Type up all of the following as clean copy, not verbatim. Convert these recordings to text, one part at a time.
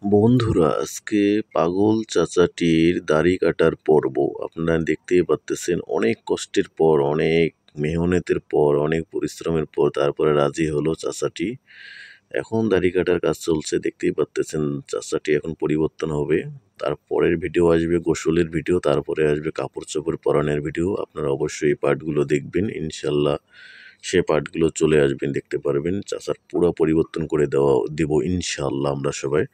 বন্ধুরা, আজকে পাগল চাচাটির দাড়ি কাটার পর্ব। আপনারা দেখতেই পারতেছেন, অনেক কষ্টের পর, অনেক মেহনতের পর, অনেক পরিশ্রমের পর তারপরে রাজি হলো চাচাটি। এখন দাড়ি কাটার কাজ চলছে, দেখতেই পারতেছেন। চাচাটি এখন পরিবর্তন হবে। তারপরের ভিডিও আসবে গোসলের ভিডিও, তারপরে আসবে কাপড় চোপড় পরানোর ভিডিও। আপনারা অবশ্যই এই পার্টগুলো দেখবেন, ইনশাল্লাহ সে পার্টগুলো চলে আসবেন, দেখতে পারবেন। চাচার পুরো পরিবর্তন করে দিব ইনশাল্লাহ আমরা সবাই।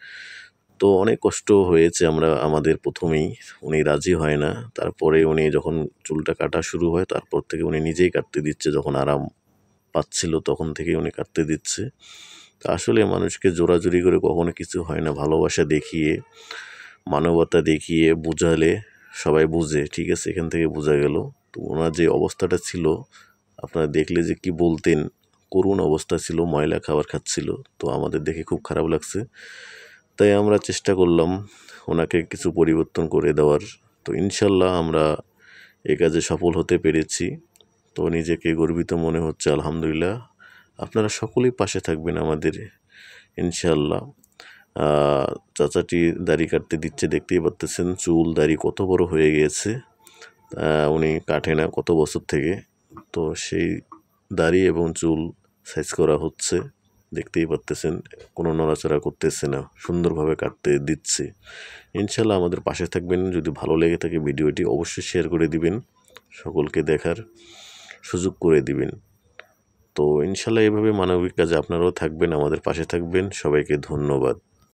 তো অনেক কষ্ট হয়েছে আমাদের প্রথমেই, উনি রাজি হয় না। তারপরে উনি যখন চুলটা কাটা শুরু হয়, তারপর থেকে উনি নিজেই কাটতে দিচ্ছে। যখন আরাম পাচ্ছিল তখন থেকেই উনি কাটতে দিচ্ছে। তা আসলে মানুষকে জোরাজুরি করে কখনো কিছু হয় না। ভালোবাসা দেখিয়ে, মানবতা দেখিয়ে বুঝালে সবাই বুঝে, ঠিক আছে? এখান থেকে বোঝা গেল। তো ওনার যে অবস্থাটা ছিল, আপনারা দেখলে যে কি বলতেন, করুণ অবস্থা ছিল, ময়লা খাবার খাচ্ছিল। তো আমাদের দেখে খুব খারাপ লাগছে। তাই আমরা চেষ্টা করলাম ওনাকে কিছু পরিবর্তন করে দেওয়ার। তো ইনশাল্লাহ আমরা এ কাজে সফল হতে পেরেছি। তো নিজেকে গর্বিত মনে হচ্ছে, আলহামদুলিল্লাহ। আপনারা সকলেই পাশে থাকবেন আমাদের, ইনশাল্লাহ। চাচাটি দাড়ি কাটতে দিচ্ছে, দেখতেই পারতেছেন চুল দাড়ি কত বড় হয়ে গিয়েছে। উনি কাটে না কত বছর থেকে। তো সেই দাড়ি এবং চুল সাইজ করা হচ্ছে, দেখতেই পারতেছেন। কোনো নড়াচড়া করতেছে না, সুন্দরভাবে কাটতে দিচ্ছে। ইনশাল্লাহ আমাদের পাশে থাকবেন। যদি ভালো লেগে থাকে ভিডিওটি অবশ্যই শেয়ার করে দিবেন, সকলকে দেখার সুযোগ করে দিবেন। তো ইনশাল্লাহ এভাবে মানবিক কাজে আপনারাও থাকবেন, আমাদের পাশে থাকবেন। সবাইকে ধন্যবাদ।